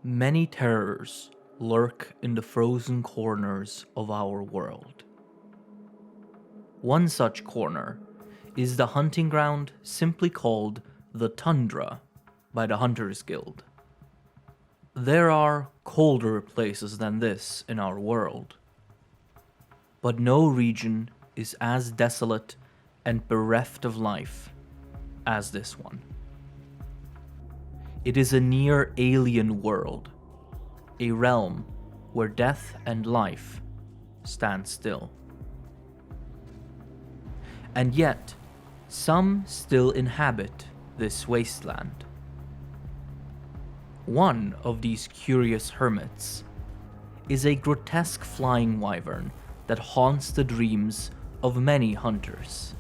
Many terrors lurk in the frozen corners of our world. One such corner is the hunting ground simply called the Tundra by the Hunters Guild. There are colder places than this in our world, but no region is as desolate and bereft of life as this one. It is a near alien world, a realm where death and life stand still. And yet, some still inhabit this wasteland. One of these curious hermits is a grotesque flying wyvern that haunts the dreams of many hunters.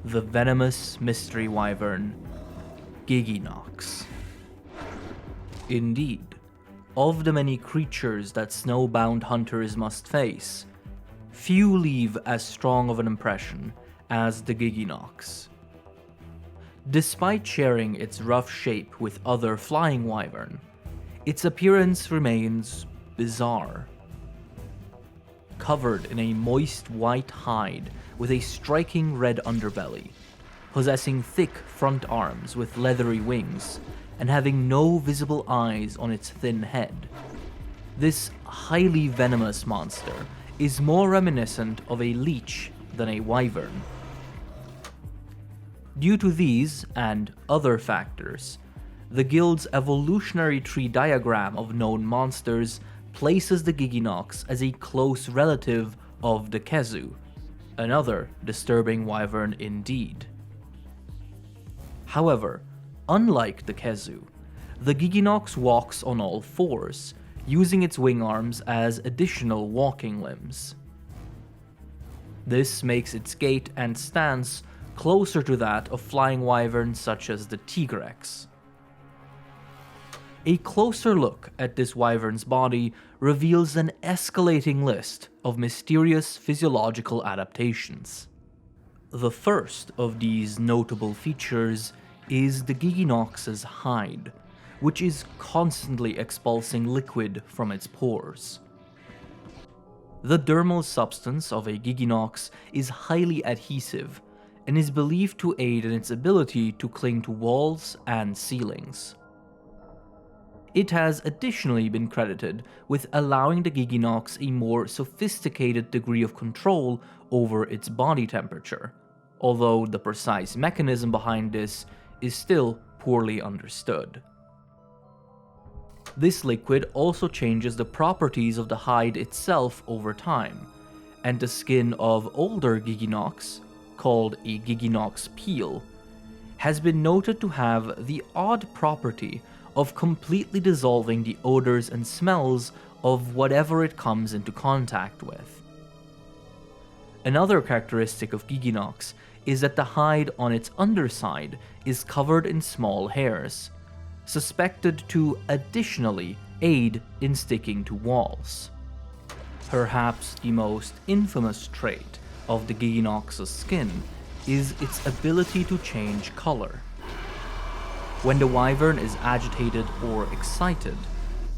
The venomous mystery wyvern, Gigginox. Indeed, of the many creatures that snowbound hunters must face, few leave as strong of an impression as the Gigginox. Despite sharing its rough shape with other flying wyvern, its appearance remains bizarre. Covered in a moist white hide with a striking red underbelly, possessing thick front arms with leathery wings, and having no visible eyes on its thin head, this highly venomous monster is more reminiscent of a leech than a wyvern. Due to these and other factors, the guild's evolutionary tree diagram of known monsters places the Gigginox as a close relative of the Kezu, another disturbing wyvern indeed. However, unlike the Kezu, the Gigginox walks on all fours, using its wing arms as additional walking limbs. This makes its gait and stance closer to that of flying wyverns such as the Tigrex. A closer look at this wyvern's body reveals an escalating list of mysterious physiological adaptations. The first of these notable features is the Gigginox's hide, which is constantly expulsing liquid from its pores. The dermal substance of a Gigginox is highly adhesive and is believed to aid in its ability to cling to walls and ceilings. It has additionally been credited with allowing the Gigginox a more sophisticated degree of control over its body temperature, although the precise mechanism behind this is still poorly understood. This liquid also changes the properties of the hide itself over time, and the skin of older Gigginox, called a Gigginox Piel, has been noted to have the odd property of completely dissolving the odors and smells of whatever it comes into contact with. Another characteristic of Gigginox is that the hide on its underside is covered in small hairs, suspected to additionally aid in sticking to walls. Perhaps the most infamous trait of the Gigginox's skin is its ability to change color. When the wyvern is agitated or excited,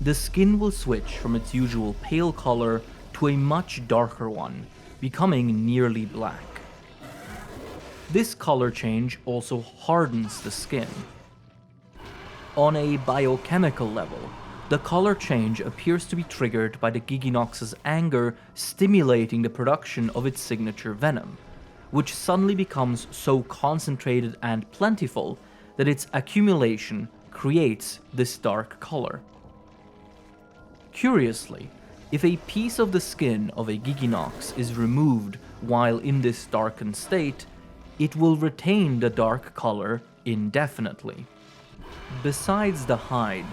the skin will switch from its usual pale color to a much darker one, becoming nearly black. This color change also hardens the skin. On a biochemical level, the color change appears to be triggered by the Gigginox's anger stimulating the production of its signature venom, which suddenly becomes so concentrated and plentiful that its accumulation creates this dark color. Curiously, if a piece of the skin of a Gigginox is removed while in this darkened state, it will retain the dark color indefinitely. Besides the hide,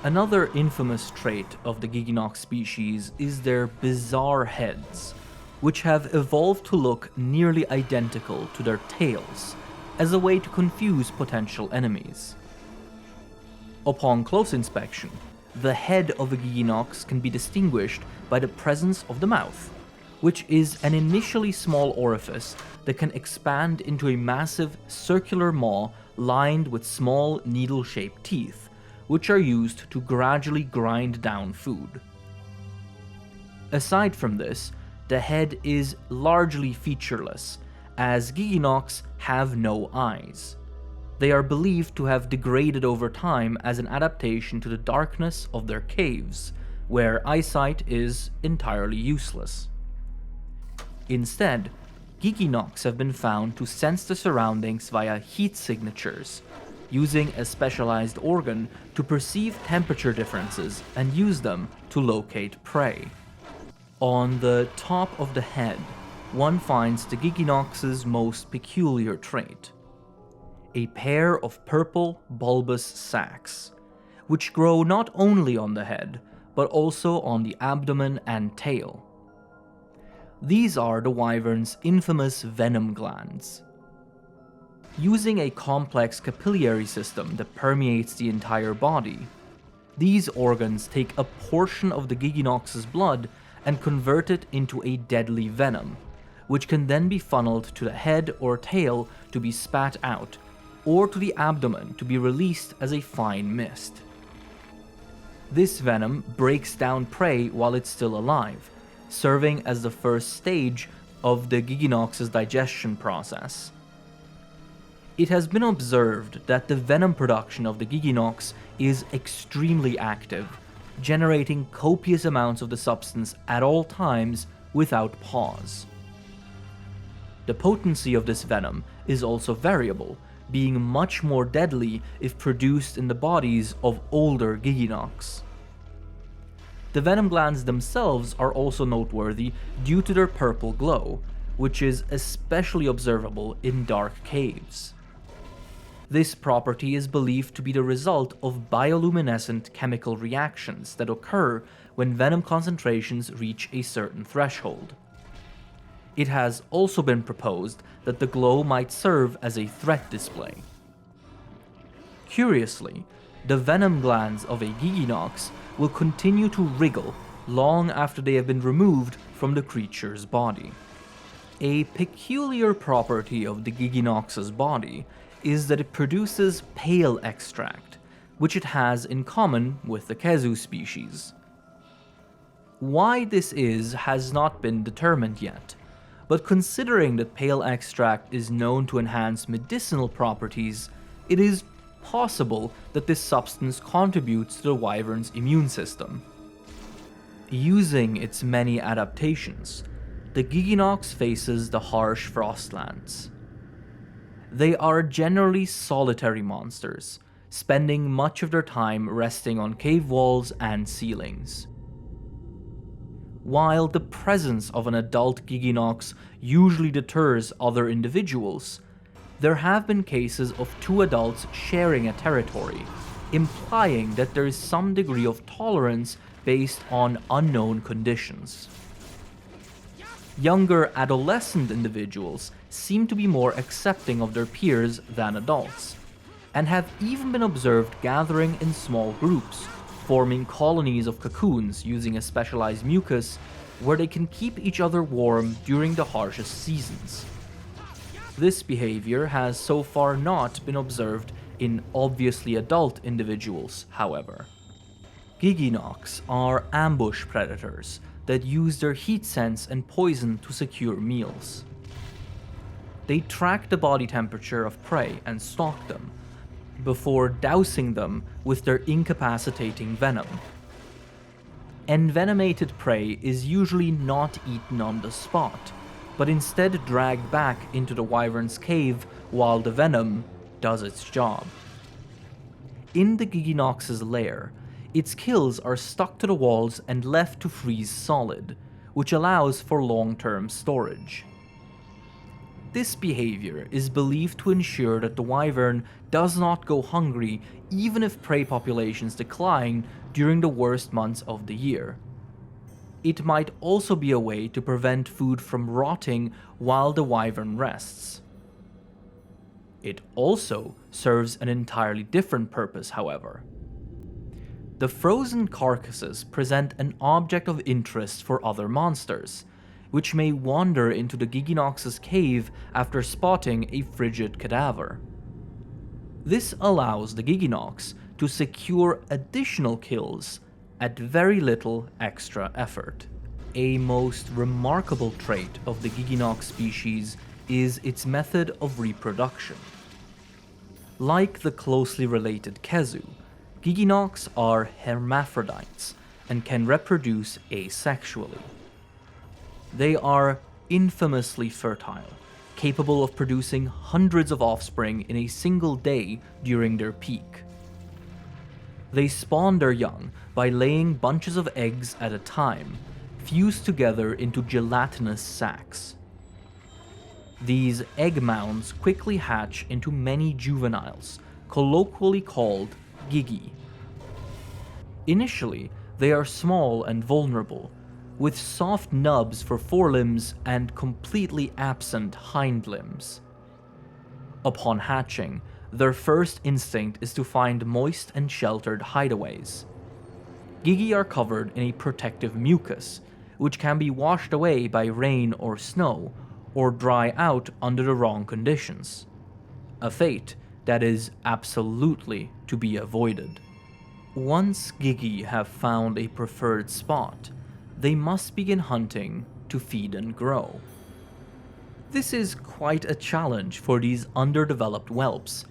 another infamous trait of the Gigginox species is their bizarre heads, which have evolved to look nearly identical to their tails, as a way to confuse potential enemies. Upon close inspection, the head of a Gigginox can be distinguished by the presence of the mouth, which is an initially small orifice that can expand into a massive circular maw lined with small needle-shaped teeth, which are used to gradually grind down food. Aside from this, the head is largely featureless, as Gigginox have no eyes. They are believed to have degraded over time as an adaptation to the darkness of their caves, where eyesight is entirely useless. Instead, Gigginox have been found to sense the surroundings via heat signatures, using a specialized organ to perceive temperature differences and use them to locate prey. On the top of the head, one finds the Gigginox's most peculiar trait: a pair of purple bulbous sacs, which grow not only on the head, but also on the abdomen and tail. These are the wyvern's infamous venom glands. Using a complex capillary system that permeates the entire body, these organs take a portion of the Gigginox's blood and convert it into a deadly venom, which can then be funneled to the head or tail to be spat out, or to the abdomen to be released as a fine mist. This venom breaks down prey while it's still alive, serving as the first stage of the Gigginox's digestion process. It has been observed that the venom production of the Gigginox is extremely active, generating copious amounts of the substance at all times without pause. The potency of this venom is also variable, being much more deadly if produced in the bodies of older Gigginox. The venom glands themselves are also noteworthy due to their purple glow, which is especially observable in dark caves. This property is believed to be the result of bioluminescent chemical reactions that occur when venom concentrations reach a certain threshold. It has also been proposed that the glow might serve as a threat display. Curiously, the venom glands of a Gigginox will continue to wriggle long after they have been removed from the creature's body. A peculiar property of the Gigginox's body is that it produces Piel extract, which it has in common with the Kezu species. Why this is has not been determined yet, but considering that Piel extract is known to enhance medicinal properties, it is possible that this substance contributes to the wyvern's immune system. Using its many adaptations, the Gigginox faces the harsh frostlands. They are generally solitary monsters, spending much of their time resting on cave walls and ceilings. While the presence of an adult Gigginox usually deters other individuals, there have been cases of two adults sharing a territory, implying that there is some degree of tolerance based on unknown conditions. Younger adolescent individuals seem to be more accepting of their peers than adults, and have even been observed gathering in small groups, forming colonies of cocoons using a specialized mucus where they can keep each other warm during the harshest seasons. This behavior has so far not been observed in obviously adult individuals, however. Gigginox are ambush predators that use their heat sense and poison to secure meals. They track the body temperature of prey and stalk them, before dousing them with their incapacitating venom. Envenomated prey is usually not eaten on the spot, but instead dragged back into the wyvern's cave while the venom does its job. In the Gigginox's lair, its kills are stuck to the walls and left to freeze solid, which allows for long-term storage. This behavior is believed to ensure that the wyvern does not go hungry even if prey populations decline during the worst months of the year. It might also be a way to prevent food from rotting while the wyvern rests. It also serves an entirely different purpose, however. The frozen carcasses present an object of interest for other monsters, which may wander into the Gigginox's cave after spotting a frigid cadaver. This allows the Gigginox to secure additional kills at very little extra effort. A most remarkable trait of the Gigginox species is its method of reproduction. Like the closely related Kezu, Gigginox are hermaphrodites and can reproduce asexually. They are infamously fertile, capable of producing hundreds of offspring in a single day during their peak. They spawn their young by laying bunches of eggs at a time, fused together into gelatinous sacs. These egg mounds quickly hatch into many juveniles, colloquially called giggi. Initially, they are small and vulnerable, with soft nubs for forelimbs and completely absent hind limbs. Upon hatching, their first instinct is to find moist and sheltered hideaways. Giggi are covered in a protective mucus, which can be washed away by rain or snow, or dry out under the wrong conditions. A fate that is absolutely to be avoided. Once Giggi have found a preferred spot, they must begin hunting to feed and grow. This is quite a challenge for these underdeveloped whelps,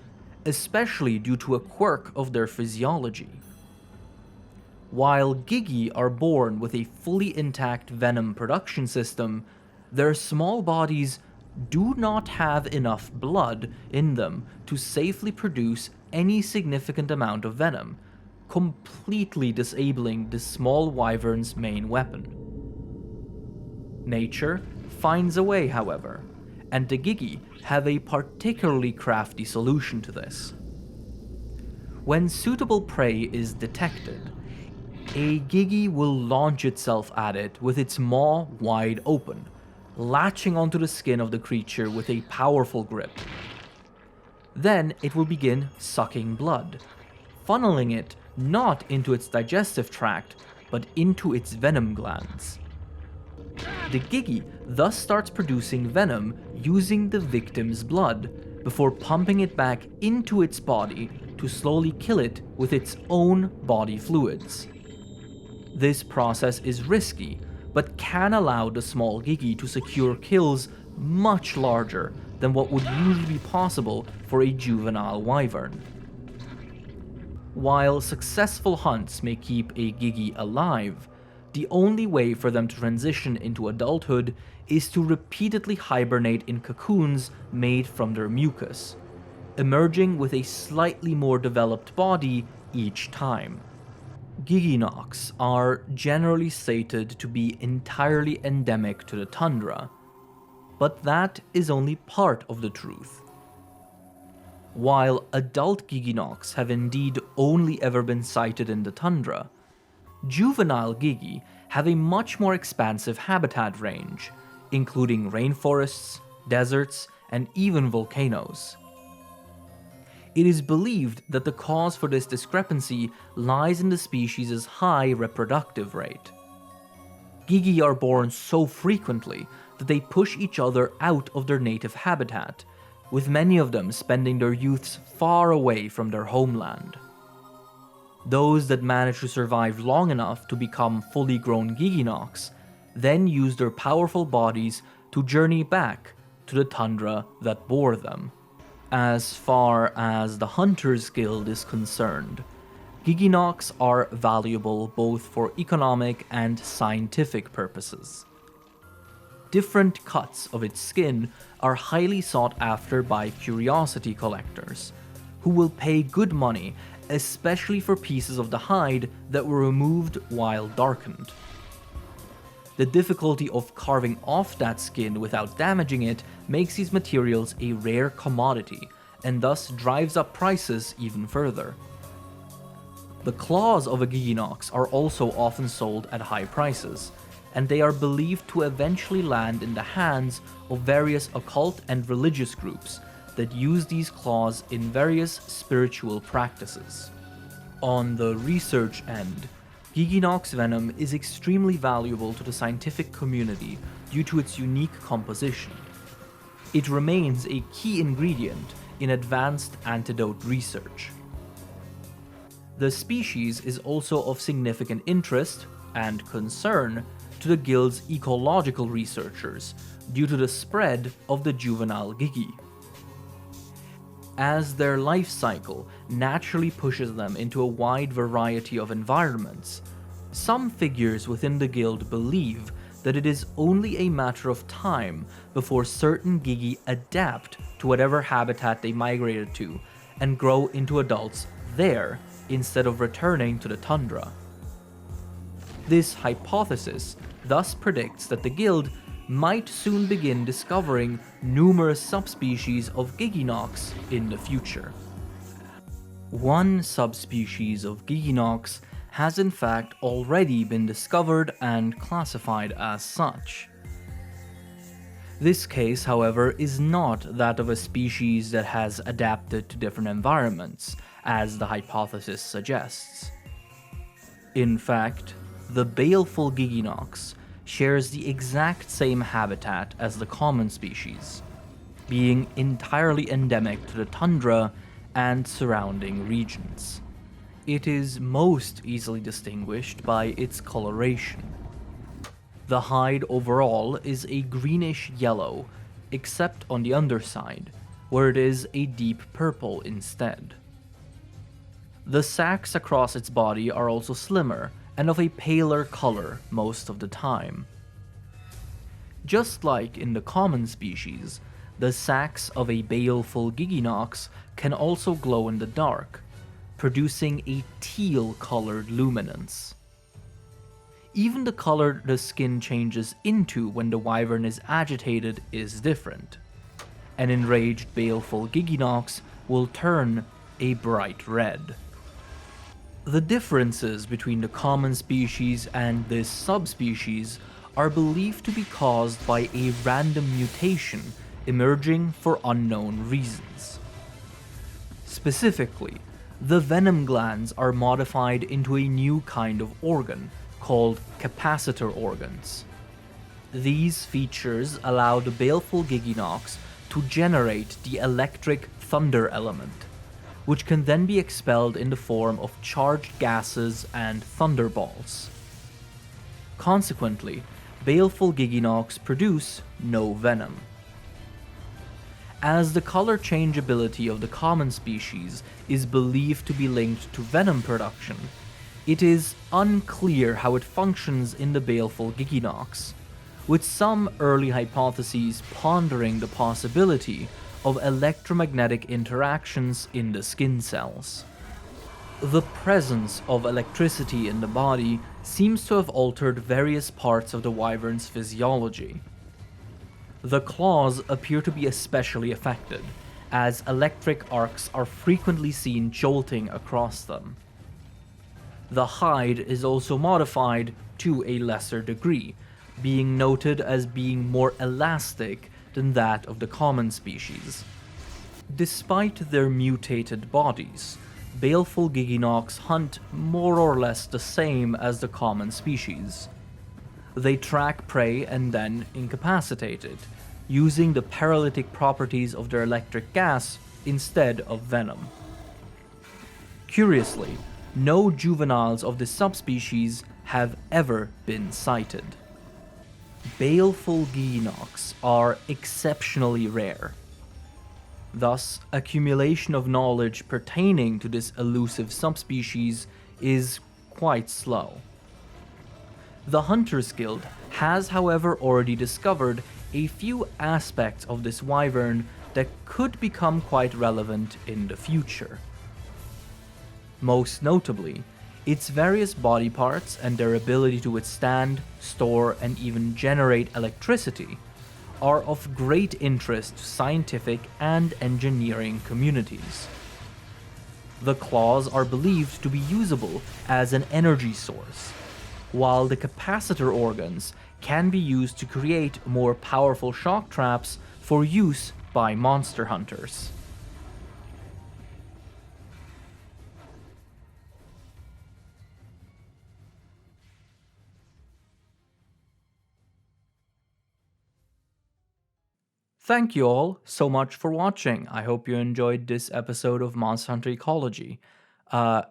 especially due to a quirk of their physiology. While Giggi are born with a fully intact venom production system, their small bodies do not have enough blood in them to safely produce any significant amount of venom, completely disabling the small wyvern's main weapon. Nature finds a way, however, and the Giggi have a particularly crafty solution to this. When suitable prey is detected, a Giggi will launch itself at it with its maw wide open, latching onto the skin of the creature with a powerful grip. Then it will begin sucking blood, funneling it not into its digestive tract, but into its venom glands. The Giggi thus starts producing venom using the victim's blood, before pumping it back into its body to slowly kill it with its own body fluids. This process is risky, but can allow the small Giggi to secure kills much larger than what would usually be possible for a juvenile wyvern. While successful hunts may keep a Giggi alive, the only way for them to transition into adulthood is to repeatedly hibernate in cocoons made from their mucus, emerging with a slightly more developed body each time. Gigginox are generally stated to be entirely endemic to the tundra, but that is only part of the truth. While adult Gigginox have indeed only ever been sighted in the tundra, juvenile Giggi have a much more expansive habitat range, including rainforests, deserts, and even volcanoes. It is believed that the cause for this discrepancy lies in the species' high reproductive rate. Giggi are born so frequently that they push each other out of their native habitat, with many of them spending their youths far away from their homeland. Those that manage to survive long enough to become fully grown Gigginox then use their powerful bodies to journey back to the tundra that bore them. As far as the Hunter's Guild is concerned, Gigginox are valuable both for economic and scientific purposes. Different cuts of its skin are highly sought after by curiosity collectors, who will pay good money, especially for pieces of the hide that were removed while darkened. The difficulty of carving off that skin without damaging it makes these materials a rare commodity, and thus drives up prices even further. The claws of a Gigginox are also often sold at high prices, and they are believed to eventually land in the hands of various occult and religious groups that use these claws in various spiritual practices. On the research end, Gigginox venom is extremely valuable to the scientific community due to its unique composition. It remains a key ingredient in advanced antidote research. The species is also of significant interest and concern to the guild's ecological researchers due to the spread of the juvenile gigi. As their life cycle naturally pushes them into a wide variety of environments, some figures within the guild believe that it is only a matter of time before certain gigi adapt to whatever habitat they migrated to and grow into adults there instead of returning to the tundra. This hypothesis thus predicts that the guild might soon begin discovering numerous subspecies of Gigginox in the future. One subspecies of Gigginox has in fact already been discovered and classified as such. This case, however, is not that of a species that has adapted to different environments, as the hypothesis suggests. In fact, the Baleful Gigginox shares the exact same habitat as the common species, being entirely endemic to the tundra and surrounding regions. It is most easily distinguished by its coloration. The hide overall is a greenish yellow, except on the underside, where it is a deep purple instead. The sacs across its body are also slimmer and of a paler color most of the time. Just like in the common species, the sacs of a baleful Gigginox can also glow in the dark, producing a teal-colored luminance. Even the color the skin changes into when the wyvern is agitated is different. An enraged baleful Gigginox will turn a bright red. The differences between the common species and this subspecies are believed to be caused by a random mutation emerging for unknown reasons. Specifically, the venom glands are modified into a new kind of organ called capacitor organs. These features allow the baleful Gigginox to generate the electric thunder element, which can then be expelled in the form of charged gases and thunderballs. Consequently, baleful Gigginox produce no venom. As the color changeability of the common species is believed to be linked to venom production, it is unclear how it functions in the baleful Gigginox, with some early hypotheses pondering the possibility of electromagnetic interactions in the skin cells. The presence of electricity in the body seems to have altered various parts of the wyvern's physiology. The claws appear to be especially affected, as electric arcs are frequently seen jolting across them. The hide is also modified to a lesser degree, being noted as being more elastic than that of the common species. Despite their mutated bodies, baleful Gigginox hunt more or less the same as the common species. They track prey and then incapacitate it, using the paralytic properties of their electric gas instead of venom. Curiously, no juveniles of this subspecies have ever been sighted. Baleful Gigginox are exceptionally rare. Thus, accumulation of knowledge pertaining to this elusive subspecies is quite slow. The Hunters Guild has, however, already discovered a few aspects of this wyvern that could become quite relevant in the future. Most notably, its various body parts and their ability to withstand, store, and even generate electricity are of great interest to scientific and engineering communities. The claws are believed to be usable as an energy source, while the capacitor organs can be used to create more powerful shock traps for use by monster hunters. Thank you all so much for watching. I hope you enjoyed this episode of Monster Hunter Ecology.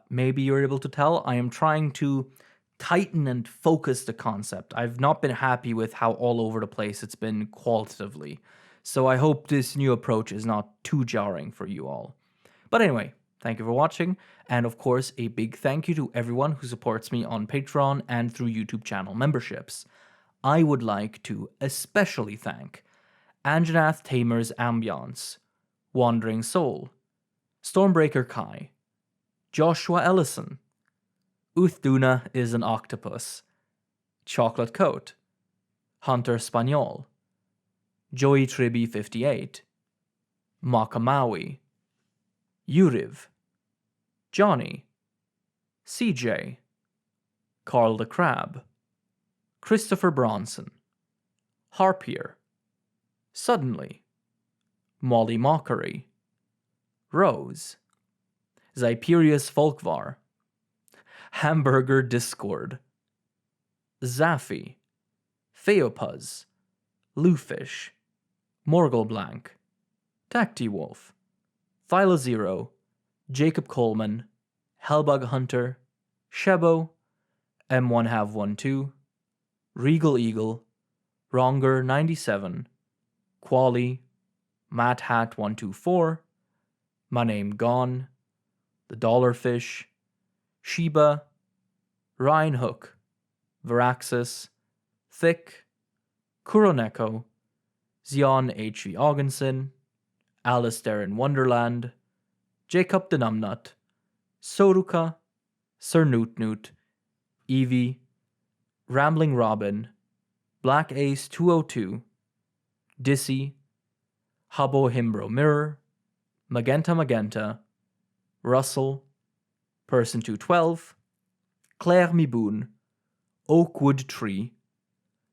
Maybe you're able to tell I am trying to tighten and focus the concept. I've not been happy with how all over the place it's been qualitatively. So I hope this new approach is not too jarring for you all. But anyway, thank you for watching, and of course, a big thank you to everyone who supports me on Patreon and through YouTube channel memberships. I would like to especially thank Anjanath Tamer's Ambiance, Wandering Soul, Stormbreaker Kai, Joshua Ellison, Uthduna is an Octopus, Chocolate Coat, Hunter Spaniol, Joey Tribby 58, Makamawi, Yuriv, Johnny, CJ, Carl the Crab, Christopher Bronson, Harpier, Suddenly, Molly Mockery, Rose, Zyperius Folkvar, Hamburger Discord, Zaffy, Theopuz, Lufish, Morgulblank, Tacti Wolf, Thylozero, Jacob Coleman, Hellbug Hunter, Shebo, M1Have12, Regal Eagle, Ronger 97, Quali, Matt Hat 124, My Name Gone, The Dollarfish, Sheba, Ryan Hook, Varaxis, Thick, Kuroneko, Zion H.V. Augenson, Alistair in Wonderland, Jacob the Numbnut, Soruka, Sir Newt, Evie, Rambling Robin, Black Ace 202, Dissy, Hubbo Himbro Mirror, Magenta, Russell, Person 212, Claire Miboon, Oakwood Tree,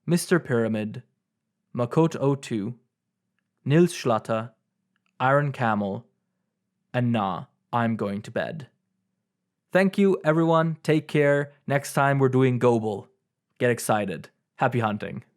Mr. Pyramid, Makot 02, Nils Schlatter, Iron Camel, and Nah, I'm going to bed. Thank you, everyone. Take care. Next time we're doing Gobel. Get excited. Happy hunting.